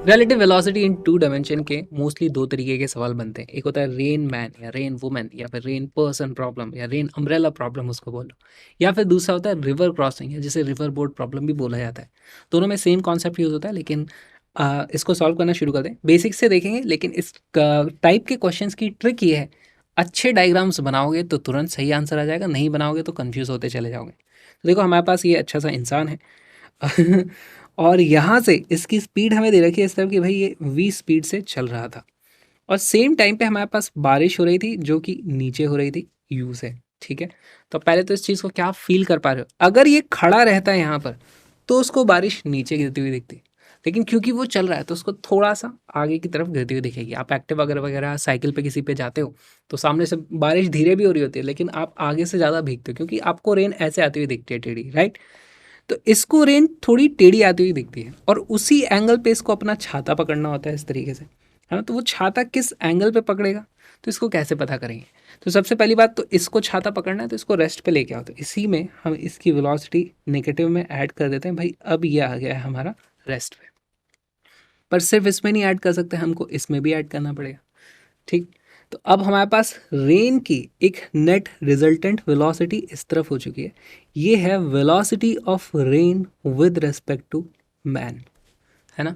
Relative velocity in two dimension के mostly दो तरीके के सवाल बनते हैं। एक होता है रेन मैन या रेन वुमन या फिर रेन पर्सन प्रॉब्लम या रेन अम्ब्रेला प्रॉब्लम उसको बोलो, या फिर दूसरा होता है रिवर क्रॉसिंग या जिसे रिवर बोर्ड प्रॉब्लम भी बोला जाता है। दोनों में सेम कॉन्सेप्ट यूज होता है, लेकिन इसको सॉल्व करना शुरू कर दें। बेसिक से देखेंगे, लेकिन इस टाइप के क्वेश्चंस की ट्रिक ये है, अच्छे डायग्राम्स बनाओगे तो तुरंत सही आंसर आ जाएगा, नहीं बनाओगे तो कंफ्यूज होते चले जाओगे। तो देखो हमारे पास ये अच्छा सा इंसान है और यहाँ से इसकी स्पीड हमें दे रखी है इस तरफ कि भाई ये v स्पीड से चल रहा था, और सेम टाइम पे हमारे पास बारिश हो रही थी जो कि नीचे हो रही थी u से। ठीक है, तो पहले तो इस चीज़ को क्या आप फील कर पा रहे हो, अगर ये खड़ा रहता है यहाँ पर तो उसको बारिश नीचे गिरती हुई दिखती, लेकिन क्योंकि वो चल रहा है तो उसको थोड़ा सा आगे की तरफ गिरती हुई दिखेगी। आप एक्टिव वगैरह वगैरह साइकिल पे किसी पे जाते हो तो सामने से बारिश धीरे भी हो रही होती है, लेकिन आप आगे से ज़्यादा भीगते हो क्योंकि आपको रेन ऐसे आती हुई दिखती है टेढ़ी, राइट। तो इसको रेन थोड़ी टेढ़ी आती हुई दिखती है और उसी एंगल पे इसको अपना छाता पकड़ना होता है इस तरीके से, है ना। तो वो छाता किस एंगल पे पकड़ेगा, तो इसको कैसे पता करेंगे। तो सबसे पहली बात तो इसको छाता पकड़ना है तो इसको रेस्ट पे लेके आओ, तो इसी में हम इसकी वेलोसिटी नेगेटिव में ऐड कर देते हैं। भाई अब ये आ गया है हमारा रेस्ट पे, पर सिर्फ इसमें नहीं ऐड कर सकते, हमको इसमें भी ऐड करना पड़ेगा। ठीक, तो अब हमारे पास रेन की एक नेट रिजल्टेंट वेलोसिटी इस तरफ हो चुकी है। ये है velocity of rain with respect to man, है ना।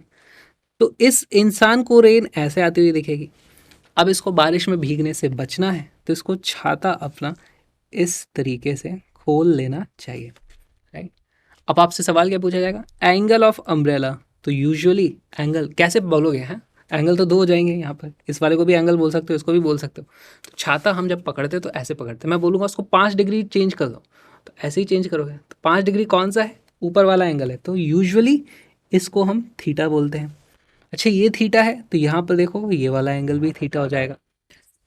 तो इस इंसान को रेन ऐसे आती हुई दिखेगी। अब इसको बारिश में भीगने से बचना है तो इसको छाता अपना इस तरीके से खोल लेना चाहिए, राइट। अब आपसे सवाल क्या पूछा जाएगा, एंगल ऑफ अम्ब्रेला। तो यूजुअली एंगल कैसे बोलोगे, हैं एंगल तो दो हो जाएंगे यहाँ पर, इस वाले को भी एंगल बोल सकते हो, इसको भी बोल सकते हो। तो छाता हम जब पकड़ते तो ऐसे पकड़ते, मैं बोलूँगा उसको 5 डिग्री चेंज कर दो, तो ऐसे ही चेंज करोगे। तो 5 डिग्री कौन सा है, ऊपर वाला एंगल है, तो यूजुअली इसको हम थीटा बोलते हैं। अच्छा ये थीटा है तो यहाँ पर देखो ये वाला एंगल भी थीटा हो जाएगा।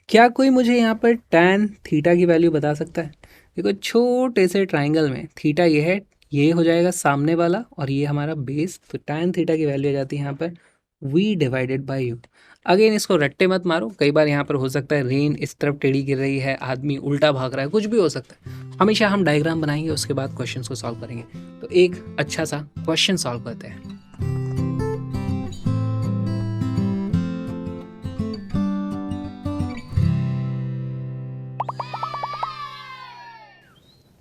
क्या कोई मुझे यहाँ पर टैन थीटा की वैल्यू बता सकता है। देखो छोटे से ट्राइंगल में थीटा ये है, ये हो जाएगा सामने वाला और ये हमारा बेस, तो टैन थीटा की वैल्यू आ जाती है यहाँ पर v divided by you. Again इसको रट्टे मत मारो, कई बार यहाँ पर हो सकता है रेन इस तरफ टेढ़ी गिर रही है, आदमी उल्टा भाग रहा है, कुछ भी हो सकता है। हमेशा हम डायग्राम बनाएंगे उसके बाद क्वेश्चन को सॉल्व करेंगे। तो एक अच्छा सा क्वेश्चन सॉल्व करते हैं।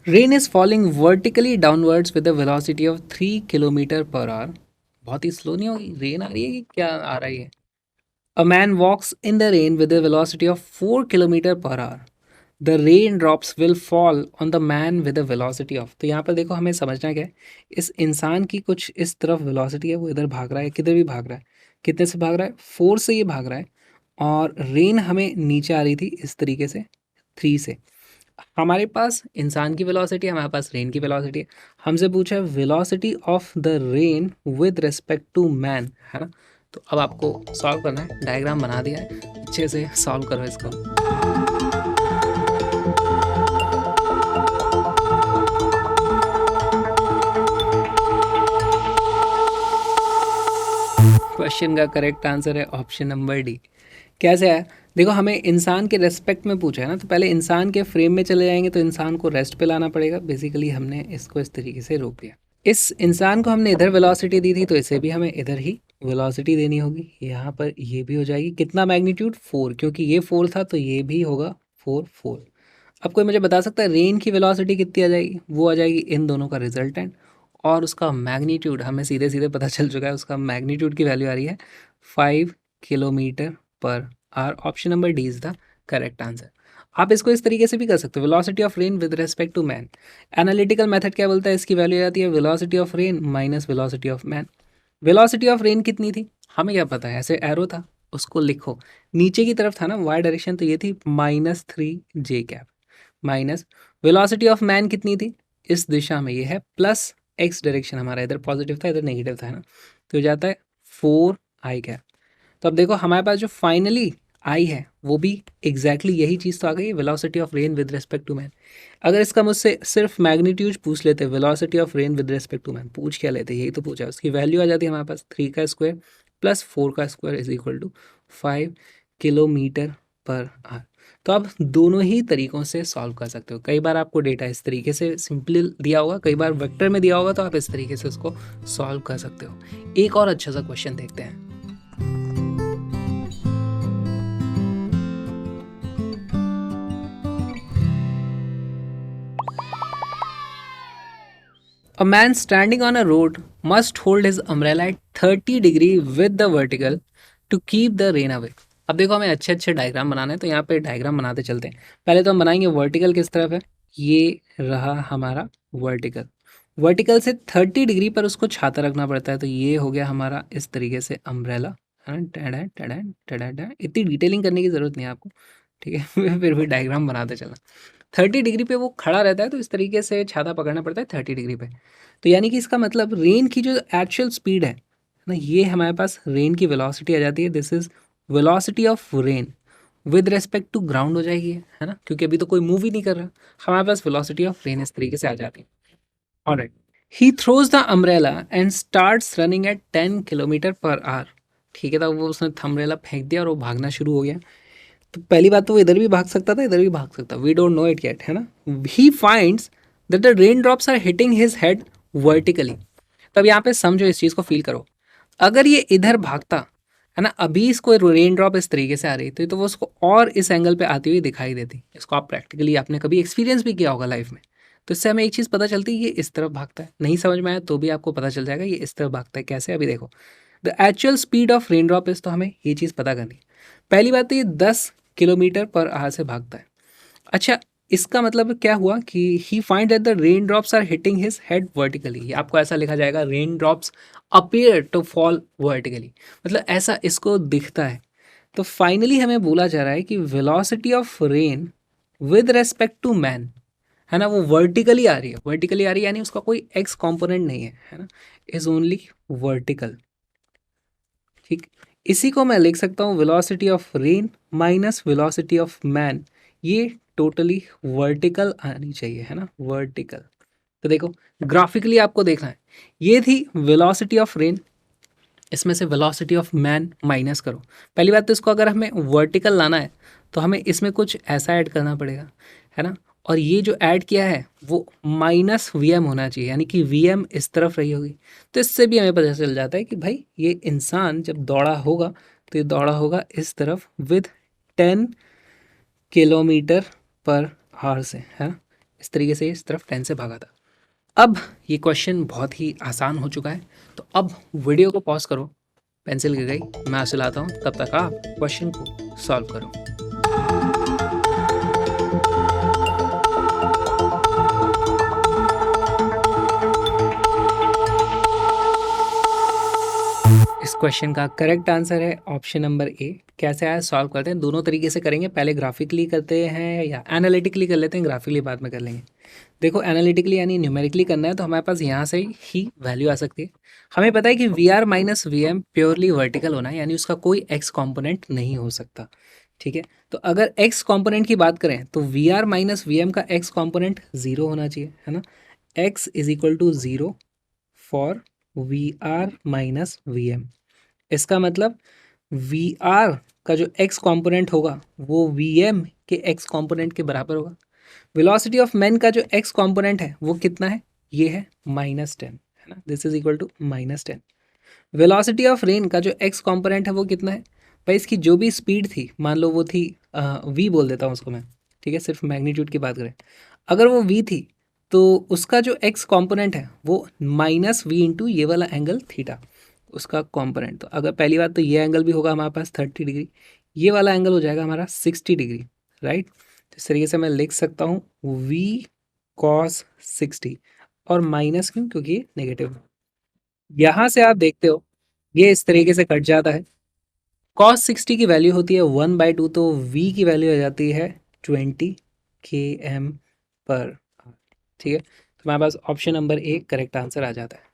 Rain is falling vertically downwards with the velocity of 3 kilometre per our. बहुत ही स्लो नहीं होगी, रेन आ रही है कि क्या आ रही है। A man walks in the rain with the velocity of 4 kilometre per hour. The rain drops will fall on the man with the velocity of. तो यहाँ पर देखो हमें समझना क्या है, इस इंसान की कुछ इस तरफ वेलोसिटी है, वो इधर भाग रहा है, किधर भी भाग रहा है, कितने से भाग रहा है, 4 से ये भाग रहा है, और रेन हमें नीचे आ रही थी इस तरीके से 3 से। हमारे पास इंसान की वेलोसिटी है, हमारे पास रेन की वेलोसिटी है। हमसे पूछा है velocity of the rain with respect to man, है ना। तो अब आपको सॉल्व करना है, डायग्राम बना दिया है, अच्छे से सॉल्व करो इसको। क्वेश्चन का करेक्ट आंसर है ऑप्शन नंबर डी। कैसे है, देखो हमें इंसान के रेस्पेक्ट में पूछा है ना, तो पहले इंसान के फ्रेम में चले जाएंगे तो इंसान को रेस्ट पे लाना पड़ेगा। बेसिकली हमने इसको इस तरीके से रोक दिया। इस इंसान को हमने इधर वेलोसिटी दी थी तो इसे भी हमें इधर ही वेलोसिटी देनी होगी। यहाँ पर ये भी हो जाएगी, कितना मैग्नीट्यूड 4, क्योंकि ये 4 था तो ये भी होगा 4। अब कोई मुझे बता सकता है रेन की वेलोसिटी कितनी आ जाएगी, वो आ जाएगी इन दोनों का रिजल्टेंट, और उसका मैग्नीट्यूड हमें सीधे सीधे पता चल चुका है, उसका मैग्नीट्यूड की वैल्यू आ रही है 5 kilometre per hour. Option number D is the correct answer. आप इसको इस तरीके से भी कर सकते हो, velocity of rain with respect to man. Analytical method क्या बोलता है, इसकी वैल्यू आती है velocity of rain minus velocity of man. Velocity of rain कितनी थी, हमें क्या पता है, ऐसे एरो था उसको लिखो, नीचे की तरफ था ना वाई डायरेक्शन, तो ये थी -3 j cap minus velocity of man कितनी थी, इस दिशा में ये है प्लस एक्स डायरेक्शन, हमारा इधर पॉजिटिव था इधर नेगेटिव था, है ना। तो हो जाता है 4 i कैप। तो अब देखो हमारे पास जो फाइनली आई है वो भी एग्जैक्टली यही चीज़ तो आ गई है, velocity of rain with respect to man. अगर इसका मुझसे सिर्फ मैग्नीट्यूड पूछ लेते, velocity of rain with respect to man पूछ क्या लेते, यही तो पूछा है, उसकी वैल्यू आ जाती है हमारे पास 3 का स्क्वायर प्लस 4 का square is equal to 5 kilometre per hour. तो आप दोनों ही तरीकों से सॉल्व कर सकते हो। कई बार आपको डेटा इस तरीके से सिंपल दिया होगा, कई बार वेक्टर में दिया होगा, तो आप इस तरीके से उसको सॉल्व कर सकते हो। एक और अच्छा सा क्वेश्चन देखते हैं। A man standing on a road must hold his umbrella at 30 degree with the vertical to keep the rain away. अब देखो हमें अच्छे अच्छे डायग्राम बनाने हैं, तो यहाँ पे डायग्राम बनाते चलते हैं। पहले तो हम बनाएंगे वर्टिकल किस तरफ है, ये रहा हमारा वर्टिकल। वर्टिकल से 30 डिग्री पर उसको छाता रखना पड़ता है, तो ये हो गया हमारा इस तरीके से अम्ब्रेला। इतनी डिटेलिंग करने की ज़रूरत नहीं है आपको, ठीक है। फिर भी डायग्राम बनाते चलना। 30 डिग्री पे वो खड़ा रहता है, तो इस तरीके से छाता पकड़ना पड़ता है 30 डिग्री पे। तो यानी कि इसका मतलब रेन की जो एक्चुअल स्पीड है ना, ये हमारे पास रेन की वेलोसिटी आ जाती है। This is velocity of rain with respect to ground हो जाएगी, है ना, क्योंकि अभी तो कोई मूव ही नहीं कर रहा, हमारे पास वेलोसिटी ऑफ रेन इस तरीके से आ जाती है। Alright, he throws the umbrella and starts running at 10 kilometre per our. ठीक है, तो वो उसने अम्ब्रेला फेंक दिया और वो भागना शुरू हो गया। तो पहली बात तो वो इधर भी भाग सकता था, इधर भी भाग सकता, we don't know it yet, है ना। He finds that the rain drops are hitting his head vertically. तब यहाँ पे समझो, इस चीज़ को फील करो। अगर ये इधर भागता, है ना, अभी इसको रेन ड्रॉप इस तरीके से आ रही थी, तो वो उसको और इस एंगल पे आती हुई दिखाई देती। इसको आप प्रैक्टिकली आपने कभी एक्सपीरियंस भी किया होगा लाइफ में, तो इससे हमें एक चीज़ पता चलती है, ये इस तरफ भागता है। नहीं समझ में आया तो भी आपको पता चल जाएगा ये इस तरफ भागता है। कैसे, अभी देखो, the actual speed of rain drop is, तो हमें ये चीज़ पता करनी है। पहली बात तो ये 10 किलोमीटर पर आवर से भागता है। अच्छा, इसका मतलब क्या हुआ कि he find that the rain drops are hitting his head vertically. आपको ऐसा लिखा जाएगा, rain drops appear to fall vertically, मतलब ऐसा इसको दिखता है। तो फाइनली हमें बोला जा रहा है कि velocity of rain with respect to man, है ना, वो वर्टिकली आ रही है। वर्टिकली आ रही है यानी उसका कोई एक्स कॉम्पोनेंट नहीं है ना, इज ओनली वर्टिकल। ठीक, इसी को मैं लिख सकता हूँ velocity of rain minus velocity of man, ये टोटली वर्टिकल आनी चाहिए, है ना, वर्टिकल। तो देखो ग्राफिकली आपको देखना है, ये थी वेलोसिटी ऑफ रेन, इसमें से वेलोसिटी ऑफ मैन माइनस करो। पहली बात तो इसको अगर हमें वर्टिकल लाना है तो हमें इसमें कुछ ऐसा ऐड करना पड़ेगा, है ना। और ये जो ऐड किया है वो माइनस वी एम होना चाहिए, यानी कि वी एम इस तरफ रही होगी। तो इससे भी हमें पता चल जाता है कि भाई ये इंसान जब दौड़ा होगा तो ये दौड़ा होगा इस तरफ विद 10 किलोमीटर पर आवर से, है ना। इस तरीके से इस तरफ 10 से भागा था। अब ये क्वेश्चन बहुत ही आसान हो चुका है, तो अब वीडियो को पॉज करो, पेंसिल गिर गई, मैं आपसे लाता हूँ, तब तक आप क्वेश्चन को सॉल्व करो। इस क्वेश्चन का करेक्ट आंसर है ऑप्शन नंबर ए। कैसे आया, सॉल्व करते हैं, दोनों तरीके से करेंगे। पहले ग्राफिकली करते हैं या एनालिटिकली कर लेते हैं, ग्राफिकली बाद में कर लेंगे। देखो एनालिटिकली यानी न्यूमेरिकली करना है, तो हमारे पास यहाँ से ही वैल्यू आ सकती है। हमें पता है कि v r minus v m purely vertical होना है, यानी उसका कोई एक्स कॉम्पोनेंट नहीं हो सकता। ठीक है, तो अगर एक्स कॉम्पोनेंट की बात करें तो v r minus v m का एक्स कॉम्पोनेंट ज़ीरो होना चाहिए, है ना। X is equal to zero for v r minus v m. इसका मतलब वी आर का जो एक्स कॉम्पोनेंट होगा वो वी एम के एक्स कॉम्पोनेंट के बराबर होगा। वेलोसिटी ऑफ मैन का जो एक्स कॉम्पोनेंट है वो कितना है, ये है -10, है ना, this is equal to -10। Velocity of rain का जो एक्स कॉम्पोनेंट है वो कितना है, भाई इसकी जो भी स्पीड थी, मान लो वो थी वी बोल देता हूँ उसको मैं, ठीक है, सिर्फ मैग्नीट्यूड की बात करें, अगर वो वी थी तो उसका जो एक्स कॉम्पोनेंट है वो माइनस वी इंटू ये वाला एंगल थीटा, उसका कॉम्पोनेंट। तो अगर पहली बात तो ये एंगल भी होगा हमारे पास 30 डिग्री, ये वाला एंगल हो जाएगा हमारा 60 डिग्री, राइट। तो इस तरीके से मैं लिख सकता हूँ v cos 60, और माइनस क्यों, क्योंकि ये नेगेटिव। यहाँ से आप देखते हो ये इस तरीके से कट जाता है। cos 60 की वैल्यू होती है 1/2, तो v की वैल्यू आ जाती है 20 km पर, ठीक है। तो हमारे पास option number A correct answer आ जाता है।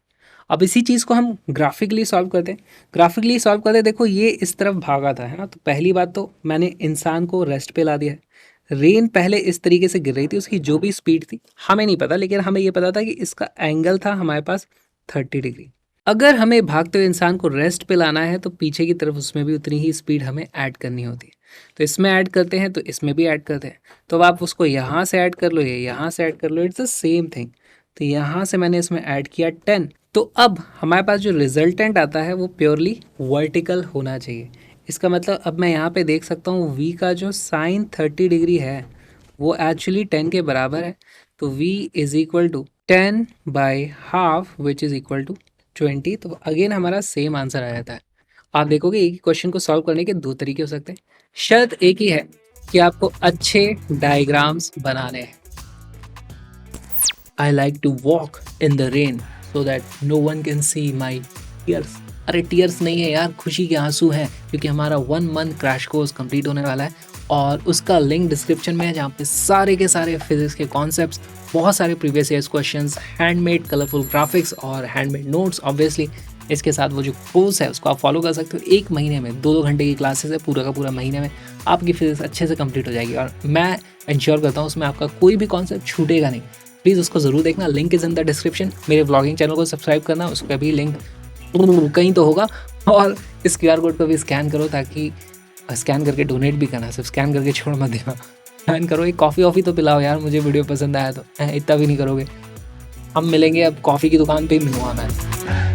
अब इसी चीज़ को हम ग्राफिकली सॉल्व करते हैं। ग्राफिकली सॉल्व करते हैं, देखो ये इस तरफ भागा था, है ना। तो पहली बात तो मैंने इंसान को रेस्ट पे ला दिया है। रेन पहले इस तरीके से गिर रही थी, उसकी जो भी स्पीड थी हमें नहीं पता, लेकिन हमें ये पता था कि इसका एंगल था हमारे पास 30 डिग्री। अगर हमें भागते हुए इंसान को रेस्ट पे लाना है तो पीछे की तरफ उसमें भी उतनी ही स्पीड हमें ऐड करनी होती है। तो इसमें ऐड करते हैं तो इसमें भी ऐड करते हैं। तो अब आप उसको यहाँ से ऐड कर लो, ये यहाँ से ऐड कर लो, इट्स द सेम थिंग। तो यहाँ से मैंने इसमें ऐड किया 10। तो अब हमारे पास जो रिजल्टेंट आता है वो प्योरली वर्टिकल होना चाहिए। इसका मतलब अब मैं यहाँ पे देख सकता हूँ v का जो साइन 30 डिग्री है वो एक्चुअली 10 के बराबर है। तो v is equal to 10 by half which is equal to 20। तो अगेन हमारा सेम आंसर आ जाता है। आप देखोगे एक ही क्वेश्चन को सॉल्व करने के दो तरीके हो सकते हैं, शर्त एक ही है कि आपको अच्छे डायग्राम्स बनाने हैं। I like to walk in the rain so that no one can see my tears. अरे टीयर्स नहीं है यार, खुशी के आंसू हैं, क्योंकि हमारा 1 मंथ क्रैश कोर्स कंप्लीट होने वाला है और उसका लिंक डिस्क्रिप्शन में है, जहाँ पे सारे के सारे फिजिक्स के कॉन्सेप्ट्स, बहुत सारे previous years questions, handmade colourful graphics और हैंडमेड नोट्स ऑब्वियसली। इसके साथ वो जो कोर्स है उसको आप फॉलो कर सकते हो। 1 महीने में 2-2 घंटे की क्लासेस है, पूरा का पूरा महीने में आपकी फिजिक्स अच्छे से कंप्लीट हो जाएगी और मैं इंश्योर करता हूँ उसमें आपका कोई भी कॉन्सेप्ट छूटेगा नहीं। प्लीज़ उसको ज़रूर देखना, link is in the description. मेरे व्लॉगिंग चैनल को सब्सक्राइब करना, उसका भी लिंक कहीं तो होगा। और इस QR कोड को भी स्कैन करो, ताकि स्कैन करके डोनेट भी करना, सिर्फ स्कैन करके छोड़ मत देना। स्कैन करो, एक कॉफ़ी वॉफ़ी तो पिलाओ यार, मुझे वीडियो पसंद आया तो। इतना भी नहीं करोगे। हम मिलेंगे, अब कॉफ़ी की दुकान पे ही मिलूँगा मैं।